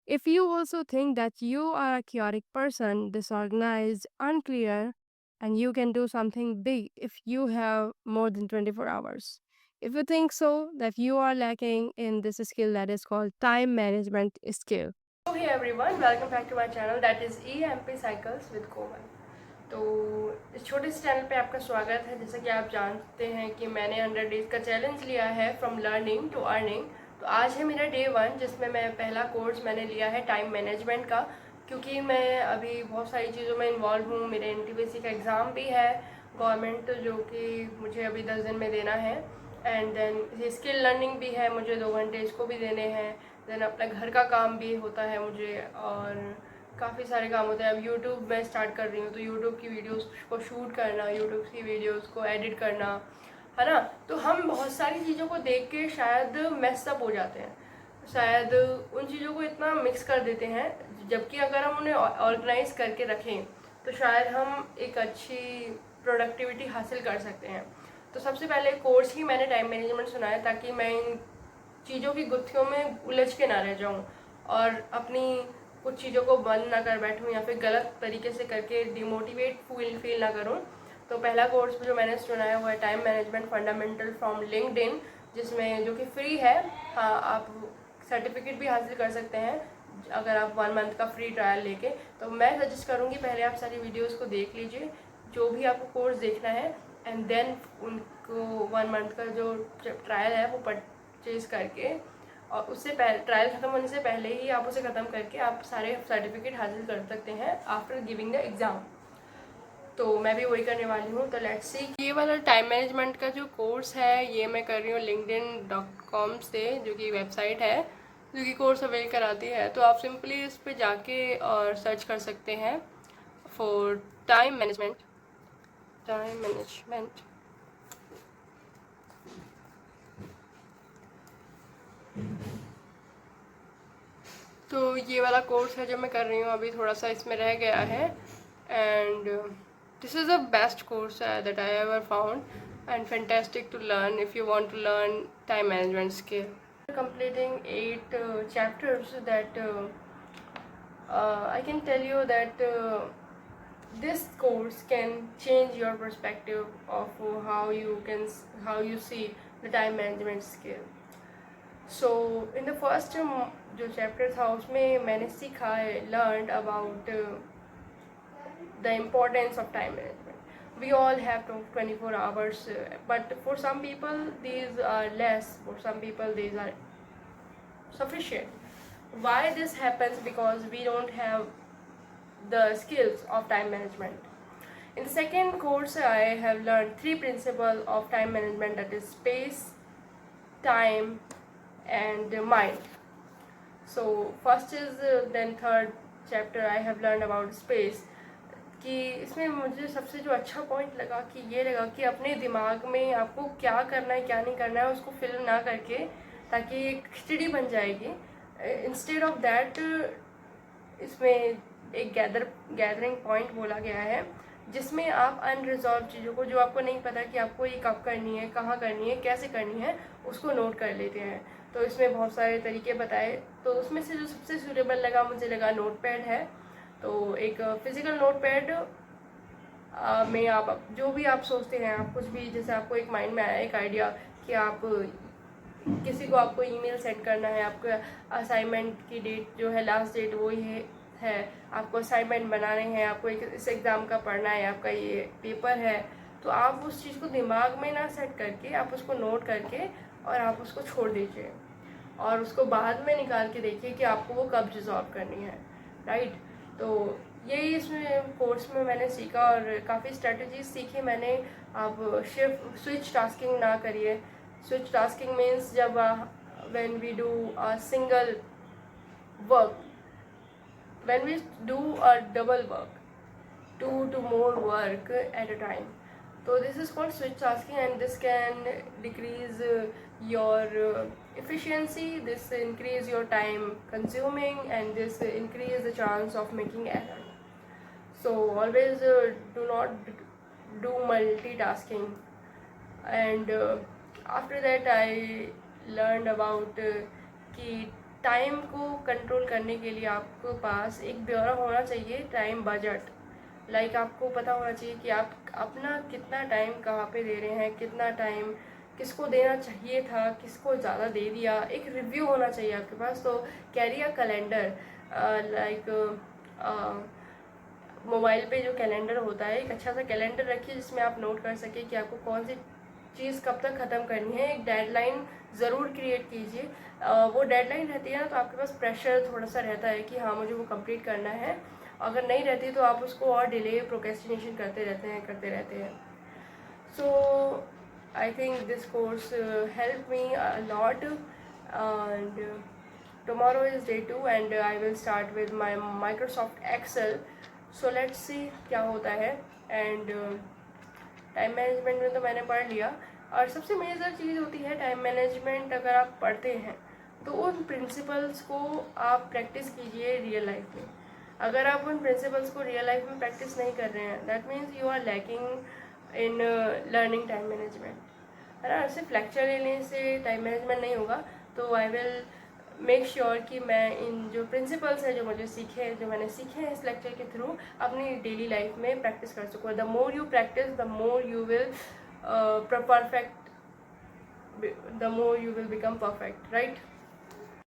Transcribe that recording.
If you also think that you are a chaotic person, disorganized, unclear, and you can do something big if you have more than 24 hours. If you think so, that you are lacking in this skill that is called time management skill. So hey everyone, welcome back to my channel that is EMP Cycles with Komal. तो इस छोटे से channel पे आपका स्वागत है। जैसा कि आप जानते हैं कि मैंने 100 डेज का चैलेंज लिया है फ्रॉम लर्निंग टू अर्निंग। तो आज है मेरा डे 1 जिसमें मैं पहला कोर्स मैंने लिया है टाइम मैनेजमेंट का, क्योंकि मैं अभी बहुत सारी चीज़ों में इन्वॉल्व हूँ। मेरे एनटीपीसी का एग्ज़ाम भी है गवर्नमेंट, जो कि मुझे अभी 10 दिन में देना है। एंड देन ये स्किल लर्निंग भी है, मुझे 2 घंटे इसको भी देने हैं। देन अपना घर का काम भी होता है मुझे, और काफ़ी सारे काम होते हैं। अब यूट्यूब मैं स्टार्ट कर रही हूँ, तो यूट्यूब की वीडियोस को शूट करना, यूट्यूब की वीडियोस को एडिट करना, है ना। तो हम बहुत सारी चीज़ों को देख के शायद मेसअप हो जाते हैं, शायद उन चीज़ों को इतना मिक्स कर देते हैं, जबकि अगर हम उन्हें ऑर्गेनाइज करके रखें तो शायद हम एक अच्छी प्रोडक्टिविटी हासिल कर सकते हैं। तो सबसे पहले कोर्स ही मैंने टाइम मैनेजमेंट सुना है, ताकि मैं इन चीज़ों की गुत्थियों में उलझ के ना रह जाऊँ और अपनी कुछ चीज़ों को बंद ना कर बैठूँ या फिर गलत तरीके से करके डिमोटिवेट फील ना करूँ। तो पहला कोर्स जो मैंने सुना है वो है time management fundamental from LinkedIn, जिसमें जो कि फ्री है। हाँ, आप सर्टिफिकेट भी हासिल कर सकते हैं अगर आप 1 मंथ का फ्री ट्रायल लेके। तो मैं सजेस्ट करूँगी पहले आप सारी वीडियोज़ को देख लीजिए, जो भी आपको कोर्स देखना है, एंड देन उनको 1 मंथ का जो ट्रायल है वो परचेज करके, और उससे ट्रायल ख़त्म होने से पहले ही आप उसे ख़त्म करके आप सारे सर्टिफिकेट हासिल कर सकते हैं आफ्टर गिविंग द एग्ज़ाम। तो मैं भी वही करने वाली हूँ। तो लेट्स सी। ये वाला टाइम मैनेजमेंट का जो कोर्स है ये मैं कर रही हूँ linkedin.com से, जो कि वेबसाइट है जो कि कोर्स अवेल कराती है। तो आप सिंपली इस पर जाके और सर्च कर सकते हैं फॉर टाइम मैनेजमेंट। तो ये वाला कोर्स है जो मैं कर रही हूँ, अभी थोड़ा सा इसमें रह गया है। And this is the best course that I ever found and fantastic to learn if you want to learn time management skill. Completing 8 chapters that I can tell you that this course can change your perspective of how you see the time management skill. So in the first जो chapter था उसमें मैंने सीखा है, learn about the importance of time management. We all have 24 hours, but for some people these are less, for some people these are sufficient. Why this happens? Because we don't have the skills of time management. In the second course I have learned 3 principles of time management, that is space, time and mind. So first is then third chapter I have learned about space, कि इसमें मुझे सबसे जो अच्छा point लगा कि ये लगा कि अपने दिमाग में आपको क्या करना है क्या नहीं करना है उसको फिल ना करके, ताकि एक खिचड़ी बन जाएगी। इंस्टेड ऑफ दैट इसमें एक गैदरिंग पॉइंट बोला गया है, जिसमें आप अनरिजॉल्व चीज़ों को, जो आपको नहीं पता कि आपको ये कब करनी है, कहाँ करनी है, कैसे करनी है, उसको नोट कर लेते हैं। तो इसमें बहुत सारे तरीके बताए, तो उसमें से जो सबसे सूटेबल लगा मुझे लगा नोट पैड है। तो एक फिजिकल नोट पैड में आप जो भी आप सोचते हैं, आप कुछ भी, जैसे आपको एक माइंड में आया एक आइडिया कि आप किसी को आपको ईमेल सेंड करना है, आपका असाइनमेंट की डेट जो है, लास्ट डेट वो ही है, आपको असाइनमेंट बनाने हैं, आपको इस एग्ज़ाम का पढ़ना है, आपका ये पेपर है, तो आप उस चीज़ को दिमाग में ना सेट करके आप उसको नोट करके और आप उसको छोड़ दीजिए, और उसको बाद में निकाल के देखिए कि आपको वो कब रिजॉल्व करनी है, राइट। तो यही इसमें कोर्स में मैंने सीखा, और काफ़ी स्ट्रेटजीज सीखी मैंने। आप स्विच टास्किंग ना करिए। स्विच टास्किंग मीन्स जब when we do a single work, when we do a double work, two to more work at a time. So this is called switch tasking, and this can decrease your efficiency, this increase your time consuming, and this increase the chance of making error. So always do not do multitasking. And after that I learned about कि time को control करने के लिए आपके पास एक ब्यौरा होना चाहिए, टाइम बजट। लाइक आपको पता होना चाहिए कि आप अपना कितना टाइम कहाँ पे दे रहे हैं, कितना टाइम किसको देना चाहिए था, किसको ज़्यादा दे दिया। एक रिव्यू होना चाहिए आपके पास। तो carry a calendar, like mobile पे जो कैलेंडर होता है, एक अच्छा सा कैलेंडर रखिए जिसमें आप नोट कर सके कि आपको कौन सी चीज़ कब तक ख़त्म करनी है। एक डेडलाइन ज़रूर क्रिएट कीजिए। वो डेडलाइन रहती है ना, तो आपके पास प्रेशर थोड़ा सा रहता है कि हाँ मुझे वो कंप्लीट करना है। अगर नहीं रहती तो आप उसको और डिले, प्रोक्रेस्टिनेशन करते रहते हैं। So I think this course help me a lot, and tomorrow is day 2 and I will start with my Microsoft Excel. So let's see क्या होता है। एंड टाइम मैनेजमेंट में तो मैंने पढ़ लिया, और सबसे मेजर चीज़ होती है टाइम मैनेजमेंट। अगर आप पढ़ते हैं तो उन प्रिंसिपल्स को आप प्रैक्टिस कीजिए रियल लाइफ में। अगर आप उन प्रिंसिपल्स को रियल लाइफ में प्रैक्टिस नहीं कर रहे हैं, that means you are lacking in learning time management, है ना। सिर्फ लेक्चर लेने से टाइम मैनेजमेंट नहीं होगा। तो आई विल मेक श्योर कि मैं इन जो प्रिंसिपल्स हैं जो मैंने सीखे हैं इस लेक्चर के थ्रू, अपनी डेली लाइफ में प्रैक्टिस कर सकूँ। The more you practice, the more you will perfect, the more you will become perfect, right.